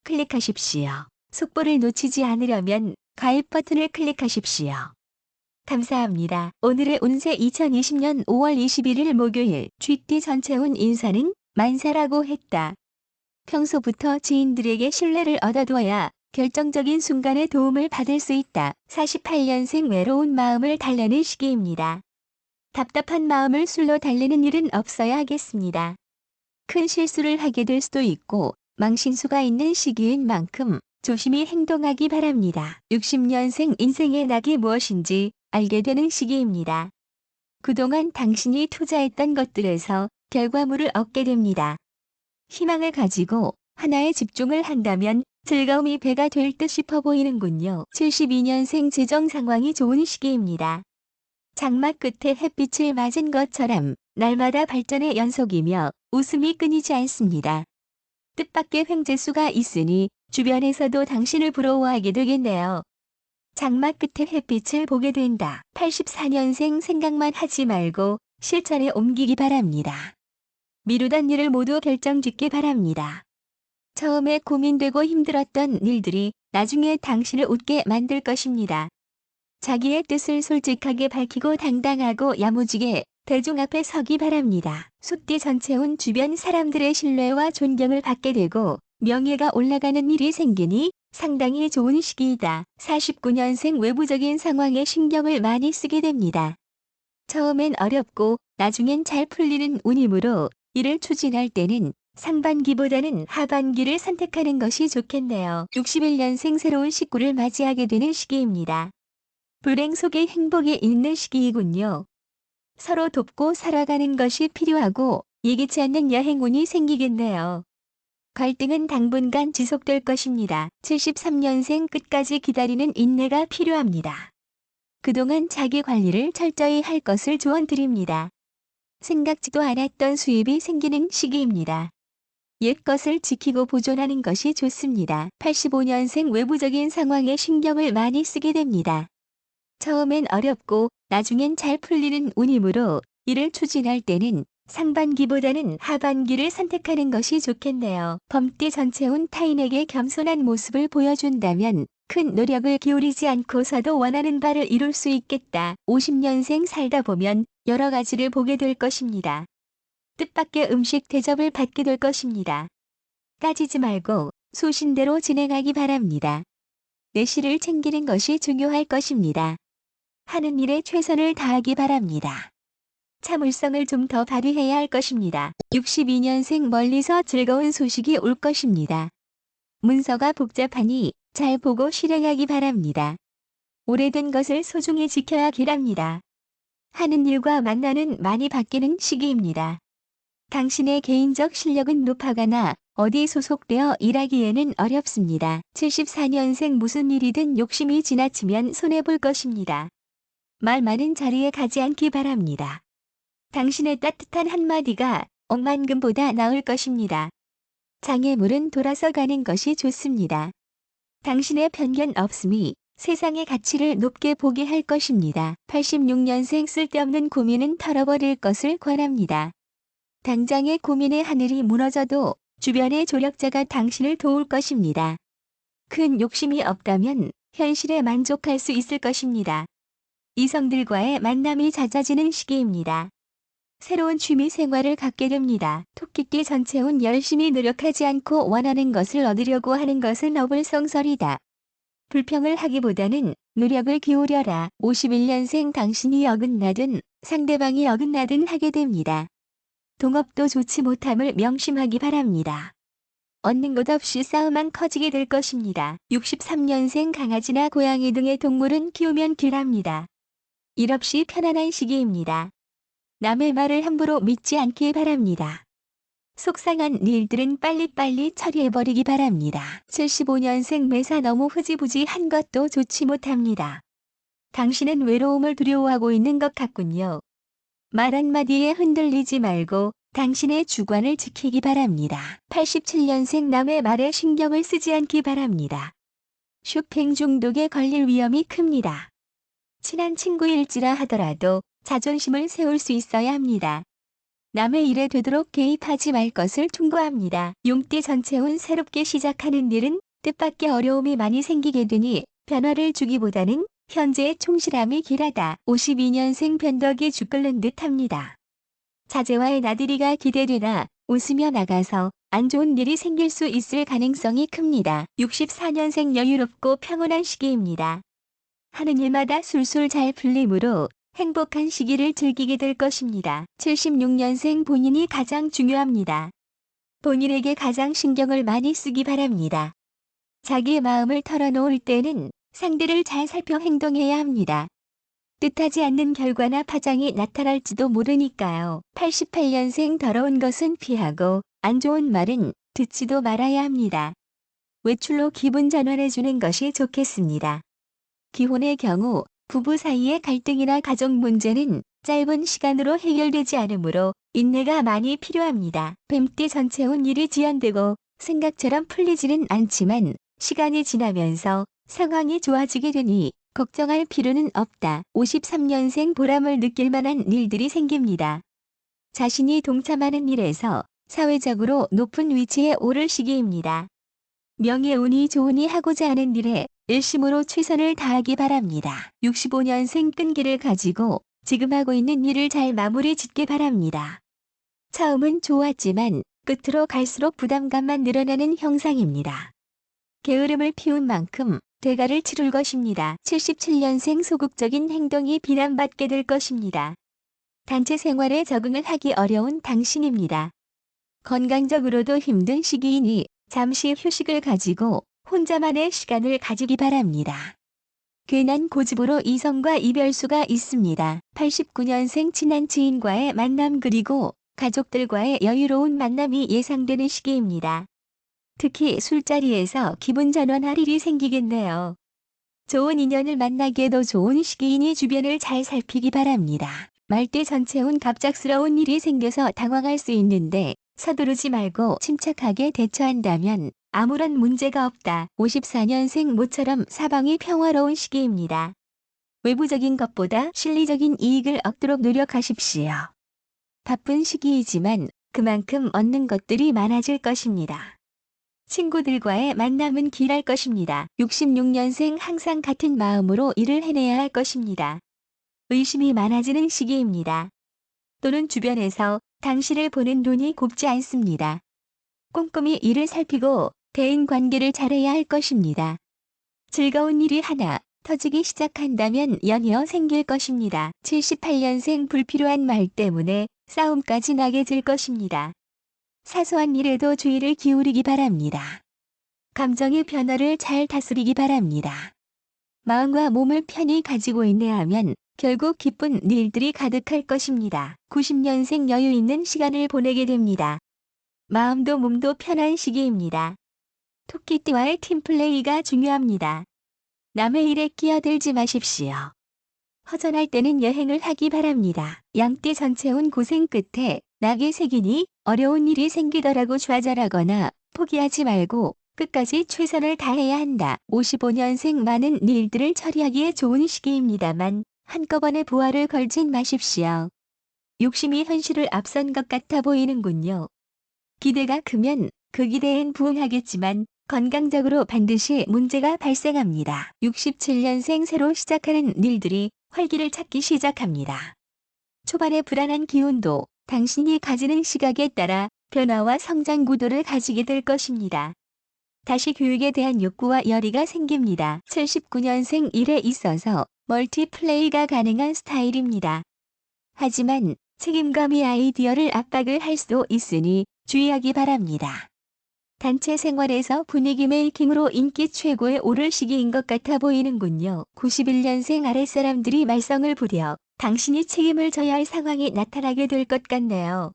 클릭하십시오. 속보를 놓치지 않으려면 가입 버튼을 클릭하십시오. 감사합니다. 오늘의 운세 2020년 5월 21일 목요일 쥐띠 전체운 인사는 만사라고 했다. 평소부터 지인들에게 신뢰를 얻어둬야 결정적인 순간에 도움을 받을 수 있다. 48년생 외로운 마음을 달래는 시기입니다. 답답한 마음을 술로 달래는 일은 없어야 하겠습니다. 큰 실수를 하게 될 수도 있고 망신수가 있는 시기인 만큼 조심히 행동하기 바랍니다. 60년생 인생의 낙이 무엇인지 알게 되는 시기입니다. 그동안 당신이 투자했던 것들에서 결과물을 얻게 됩니다. 희망을 가지고 하나에 집중을 한다면 즐거움이 배가 될 듯 싶어 보이는군요. 72년생 재정 상황이 좋은 시기입니다. 장막 끝에 햇빛을 맞은 것처럼 날마다 발전의 연속이며 웃음이 끊이지 않습니다. 뜻밖의 횡재수가 있으니 주변에서도 당신을 부러워하게 되겠네요. 장막 끝에 햇빛을 보게 된다. 84년생 생각만 하지 말고 실천에 옮기기 바랍니다. 미루던 일을 모두 결정짓기 바랍니다. 처음에 고민되고 힘들었던 일들이 나중에 당신을 웃게 만들 것입니다. 자기의 뜻을 솔직하게 밝히고 당당하고 야무지게 대중 앞에 서기 바랍니다. 숫띠 전체운 주변 사람들의 신뢰와 존경을 받게 되고 명예가 올라가는 일이 생기니 상당히 좋은 시기이다. 49년생 외부적인 상황에 신경을 많이 쓰게 됩니다. 처음엔 어렵고 나중엔 잘 풀리는 운이므로 일을 추진할 때는 상반기보다는 하반기를 선택하는 것이 좋겠네요. 61년생 새로운 식구를 맞이하게 되는 시기입니다. 불행 속에 행복이 있는 시기이군요. 서로 돕고 살아가는 것이 필요하고 예기치 않는 여행운이 생기겠네요. 갈등은 당분간 지속될 것입니다. 73년생 끝까지 기다리는 인내가 필요합니다. 그동안 자기 관리를 철저히 할 것을 조언드립니다. 생각지도 않았던 수입이 생기는 시기입니다. 옛 것을 지키고 보존하는 것이 좋습니다. 85년생 외부적인 상황에 신경을 많이 쓰게 됩니다. 처음엔 어렵고 나중엔 잘 풀리는 운이므로 일을 추진할 때는 상반기보다는 하반기를 선택하는 것이 좋겠네요. 범띠 전체운 타인에게 겸손한 모습을 보여준다면 큰 노력을 기울이지 않고서도 원하는 바를 이룰 수 있겠다. 50년생 살다 보면 여러 가지를 보게 될 것입니다. 뜻밖의 음식 대접을 받게 될 것입니다. 따지지 말고 소신대로 진행하기 바랍니다. 내실을 챙기는 것이 중요할 것입니다. 하는 일에 최선을 다하기 바랍니다. 참을성을 좀 더 발휘해야 할 것입니다. 62년생 멀리서 즐거운 소식이 올 것입니다. 문서가 복잡하니 잘 보고 실행하기 바랍니다. 오래된 것을 소중히 지켜야 길합니다. 하는 일과 만나는 많이 바뀌는 시기입니다. 당신의 개인적 실력은 높아가나 어디 소속되어 일하기에는 어렵습니다. 74년생 무슨 일이든 욕심이 지나치면 손해볼 것입니다. 말 많은 자리에 가지 않기 바랍니다. 당신의 따뜻한 한마디가 억만금보다 나을 것입니다. 장애물은 돌아서 가는 것이 좋습니다. 당신의 편견 없음이 세상의 가치를 높게 보게 할 것입니다. 86년생 쓸데없는 고민은 털어버릴 것을 권합니다. 당장의 고민의 하늘이 무너져도 주변의 조력자가 당신을 도울 것입니다. 큰 욕심이 없다면 현실에 만족할 수 있을 것입니다. 이성들과의 만남이 잦아지는 시기입니다. 새로운 취미 생활을 갖게 됩니다. 토끼띠 전체운 열심히 노력하지 않고 원하는 것을 얻으려고 하는 것은 어불성설이다. 불평을 하기보다는 노력을 기울여라. 51년생 당신이 어긋나든 상대방이 어긋나든 하게 됩니다. 동업도 좋지 못함을 명심하기 바랍니다. 얻는 것 없이 싸움만 커지게 될 것입니다. 63년생 강아지나 고양이 등의 동물은 키우면 길합니다. 일 없이 편안한 시기입니다. 남의 말을 함부로 믿지 않기 바랍니다. 속상한 일들은 빨리빨리 처리해버리기 바랍니다. 75년생 매사 너무 흐지부지한 것도 좋지 못합니다. 당신은 외로움을 두려워하고 있는 것 같군요. 말 한마디에 흔들리지 말고 당신의 주관을 지키기 바랍니다. 87년생 남의 말에 신경을 쓰지 않기 바랍니다. 쇼핑 중독에 걸릴 위험이 큽니다. 친한 친구일지라 하더라도 자존심을 세울 수 있어야 합니다. 남의 일에 되도록 개입하지 말 것을 충고합니다. 용띠 전체운 새롭게 시작하는 일은 뜻밖의 어려움이 많이 생기게 되니 변화를 주기보다는 현재의 충실함이 길하다. 52년생 변덕이 죽끓는 듯합니다. 자제와의 나들이가 기대되나 웃으며 나가서 안 좋은 일이 생길 수 있을 가능성이 큽니다. 64년생 여유롭고 평온한 시기입니다. 하는 일마다 술술 잘 풀리므로 행복한 시기를 즐기게 될 것입니다. 76년생 본인이 가장 중요합니다. 본인에게 가장 신경을 많이 쓰기 바랍니다. 자기의 마음을 털어놓을 때는 상대를 잘 살펴 행동해야 합니다. 뜻하지 않는 결과나 파장이 나타날지도 모르니까요. 88년생 더러운 것은 피하고 안 좋은 말은 듣지도 말아야 합니다. 외출로 기분 전환해주는 것이 좋겠습니다. 기혼의 경우 부부 사이의 갈등이나 가족 문제는 짧은 시간으로 해결되지 않으므로 인내가 많이 필요합니다. 뱀띠 전체운 일이 지연되고 생각처럼 풀리지는 않지만 시간이 지나면서 상황이 좋아지게 되니 걱정할 필요는 없다. 53년생 보람을 느낄 만한 일들이 생깁니다. 자신이 동참하는 일에서 사회적으로 높은 위치에 오를 시기입니다. 명예운이 좋으니 하고자 하는 일에 일심으로 최선을 다하기 바랍니다. 65년생 끈기를 가지고 지금 하고 있는 일을 잘 마무리 짓기 바랍니다. 처음은 좋았지만 끝으로 갈수록 부담감만 늘어나는 형상입니다. 게으름을 피운 만큼 대가를 치를 것입니다. 77년생 소극적인 행동이 비난받게 될 것입니다. 단체 생활에 적응을 하기 어려운 당신입니다. 건강적으로도 힘든 시기이니 잠시 휴식을 가지고 혼자만의 시간을 가지기 바랍니다. 괜한 고집으로 이성과 이별수가 있습니다. 89년생 친한 지인과의 만남 그리고 가족들과의 여유로운 만남이 예상되는 시기입니다. 특히 술자리에서 기분 전환할 일이 생기겠네요. 좋은 인연을 만나기에도 좋은 시기이니 주변을 잘 살피기 바랍니다. 말띠 전체운 갑작스러운 일이 생겨서 당황할 수 있는데 서두르지 말고 침착하게 대처한다면 아무런 문제가 없다. 54년생 모처럼 사방이 평화로운 시기입니다. 외부적인 것보다 실리적인 이익을 얻도록 노력하십시오. 바쁜 시기이지만 그만큼 얻는 것들이 많아질 것입니다. 친구들과의 만남은 길할 것입니다. 66년생 항상 같은 마음으로 일을 해내야 할 것입니다. 의심이 많아지는 시기입니다. 또는 주변에서 당신을 보는 눈이 곱지 않습니다. 꼼꼼히 일을 살피고 대인관계를 잘해야 할 것입니다. 즐거운 일이 하나 터지기 시작한다면 연이어 생길 것입니다. 78년생 불필요한 말 때문에 싸움까지 나게 될 것입니다. 사소한 일에도 주의를 기울이기 바랍니다. 감정의 변화를 잘 다스리기 바랍니다. 마음과 몸을 편히 가지고 인내하면 결국 기쁜 일들이 가득할 것입니다. 90년생 여유 있는 시간을 보내게 됩니다. 마음도 몸도 편한 시기입니다. 토끼띠와의 팀플레이가 중요합니다. 남의 일에 끼어들지 마십시오. 허전할 때는 여행을 하기 바랍니다. 양띠 전체운 고생 끝에 낙이 새기니 어려운 일이 생기더라도 좌절하거나 포기하지 말고 끝까지 최선을 다해야 한다. 55년생 많은 일들을 처리하기에 좋은 시기입니다만 한꺼번에 부하를 걸진 마십시오. 욕심이 현실을 앞선 것 같아 보이는군요. 기대가 크면 그 기대엔 부응하겠지만 건강적으로 반드시 문제가 발생합니다. 67년생 새로 시작하는 일들이 활기를 찾기 시작합니다. 초반의 불안한 기운도 당신이 가지는 시각에 따라 변화와 성장 구도를 가지게 될 것입니다. 다시 교육에 대한 욕구와 열의가 생깁니다. 79년생 일에 있어서 멀티플레이가 가능한 스타일입니다. 하지만 책임감이 아이디어를 압박을 할 수도 있으니 주의하기 바랍니다. 단체 생활에서 분위기 메이킹으로 인기 최고에 오를 시기인 것 같아 보이는군요. 91년생 아랫사람들이 말썽을 부려 당신이 책임을 져야 할 상황이 나타나게 될 것 같네요.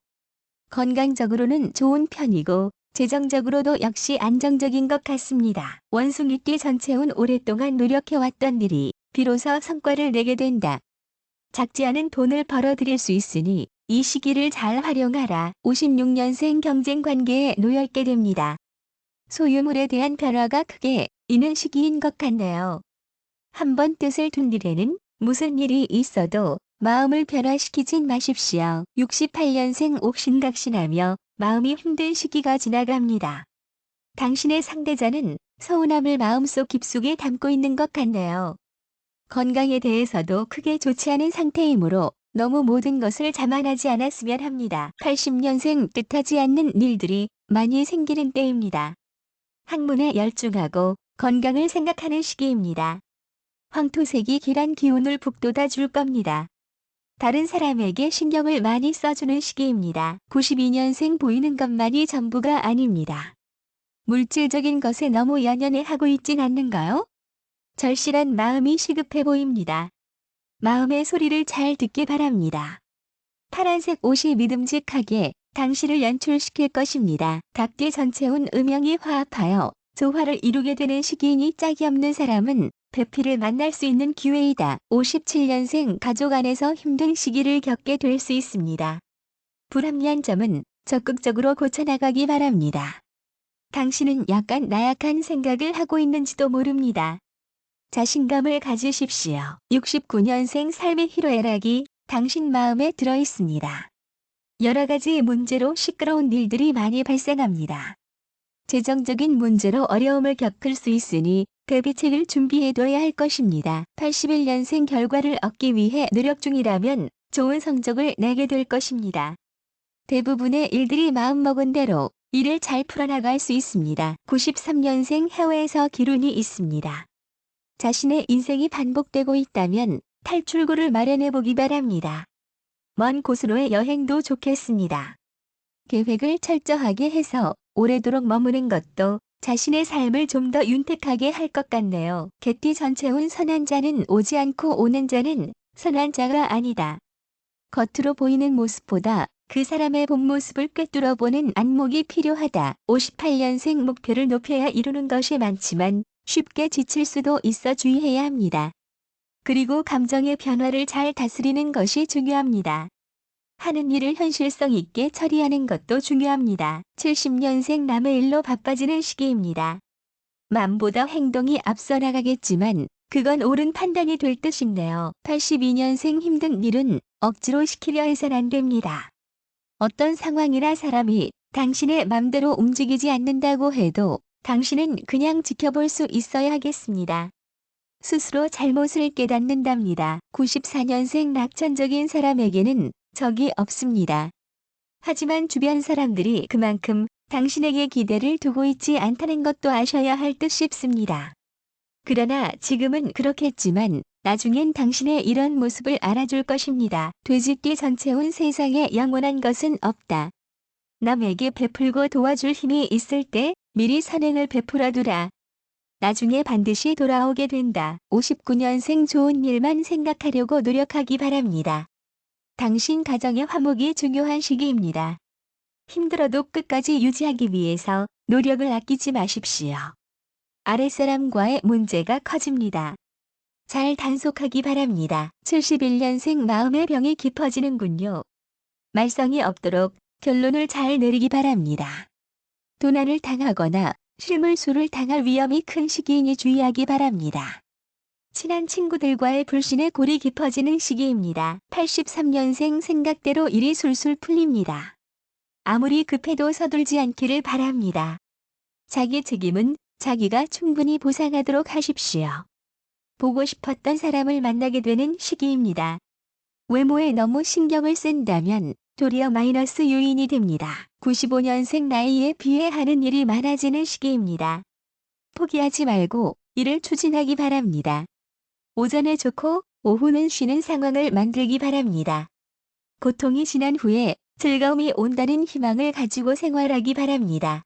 건강적으로는 좋은 편이고 재정적으로도 역시 안정적인 것 같습니다. 원숭이띠 전체운 오랫동안 노력해왔던 일이 비로소 성과를 내게 된다. 작지 않은 돈을 벌어들일 수 있으니 이 시기를 잘 활용하라. 56년생 경쟁 관계에 놓여있게 됩니다. 소유물에 대한 변화가 크게 있는 시기인 것 같네요. 한번 뜻을 둔 일에는 무슨 일이 있어도 마음을 변화시키진 마십시오. 68년생 옥신각신하며 마음이 힘든 시기가 지나갑니다. 당신의 상대자는 서운함을 마음속 깊숙이 담고 있는 것 같네요. 건강에 대해서도 크게 좋지 않은 상태이므로 너무 모든 것을 자만하지 않았으면 합니다. 80년생 뜻하지 않는 일들이 많이 생기는 때입니다. 학문에 열중하고 건강을 생각하는 시기입니다. 황토색이 길한 기운을 북돋아 줄 겁니다. 다른 사람에게 신경을 많이 써주는 시기입니다. 92년생 보이는 것만이 전부가 아닙니다. 물질적인 것에 너무 연연해 하고 있진 않는가요? 절실한 마음이 시급해 보입니다. 마음의 소리를 잘 듣기 바랍니다. 파란색 옷이 믿음직하게 당신을 연출시킬 것입니다. 닭띠 전체운 음영이 화합하여 조화를 이루게 되는 시기이니 짝이 없는 사람은 배필을 만날 수 있는 기회이다. 57년생 가족 안에서 힘든 시기를 겪게 될 수 있습니다. 불합리한 점은 적극적으로 고쳐나가기 바랍니다. 당신은 약간 나약한 생각을 하고 있는지도 모릅니다. 자신감을 가지십시오. 69년생 삶의 희로애락이 당신 마음에 들어 있습니다. 여러 가지 문제로 시끄러운 일들이 많이 발생합니다. 재정적인 문제로 어려움을 겪을 수 있으니 대비책을 준비해둬야 할 것입니다. 81년생 결과를 얻기 위해 노력 중이라면 좋은 성적을 내게 될 것입니다. 대부분의 일들이 마음먹은 대로 일을 잘 풀어나갈 수 있습니다. 93년생 해외에서 기운이 있습니다. 자신의 인생이 반복되고 있다면 탈출구를 마련해 보기 바랍니다. 먼 곳으로의 여행도 좋겠습니다. 계획을 철저하게 해서 오래도록 머무는 것도 자신의 삶을 좀 더 윤택하게 할 것 같네요. 개띠 전체운 선한 자는 오지 않고 오는 자는 선한 자가 아니다. 겉으로 보이는 모습보다 그 사람의 본 모습을 꿰뚫어 보는 안목이 필요하다. 58년생 목표를 높여야 이루는 것이 많지만 쉽게 지칠 수도 있어 주의해야 합니다. 그리고 감정의 변화를 잘 다스리는 것이 중요합니다. 하는 일을 현실성 있게 처리하는 것도 중요합니다. 70년생 남의 일로 바빠지는 시기입니다. 마음보다 행동이 앞서 나가겠지만 그건 옳은 판단이 될 듯 싶네요. 82년생 힘든 일은 억지로 시키려 해선 안 됩니다. 어떤 상황이나 사람이 당신의 맘대로 움직이지 않는다고 해도 당신은 그냥 지켜볼 수 있어야 하겠습니다. 스스로 잘못을 깨닫는답니다. 94년생 낙천적인 사람에게는 적이 없습니다. 하지만 주변 사람들이 그만큼 당신에게 기대를 두고 있지 않다는 것도 아셔야 할 듯 싶습니다. 그러나 지금은 그렇겠지만 나중엔 당신의 이런 모습을 알아줄 것입니다. 돼지띠 전체운 세상에 영원한 것은 없다. 남에게 베풀고 도와줄 힘이 있을 때 미리 선행을 베풀어두라. 나중에 반드시 돌아오게 된다. 59년생 좋은 일만 생각하려고 노력하기 바랍니다. 당신 가정의 화목이 중요한 시기입니다. 힘들어도 끝까지 유지하기 위해서 노력을 아끼지 마십시오. 아랫사람과의 문제가 커집니다. 잘 단속하기 바랍니다. 71년생 마음의 병이 깊어지는군요. 말썽이 없도록 결론을 잘 내리기 바랍니다. 도난을 당하거나 실물수를 당할 위험이 큰 시기이니 주의하기 바랍니다. 친한 친구들과의 불신의 골이 깊어지는 시기입니다. 83년생 생각대로 일이 술술 풀립니다. 아무리 급해도 서둘지 않기를 바랍니다. 자기 책임은 자기가 충분히 보상하도록 하십시오. 보고 싶었던 사람을 만나게 되는 시기입니다. 외모에 너무 신경을 쓴다면 도리어 마이너스 요인이 됩니다. 95년생 나이에 비해 하는 일이 많아지는 시기입니다. 포기하지 말고 일을 추진하기 바랍니다. 오전에 좋고 오후는 쉬는 상황을 만들기 바랍니다. 고통이 지난 후에 즐거움이 온다는 희망을 가지고 생활하기 바랍니다.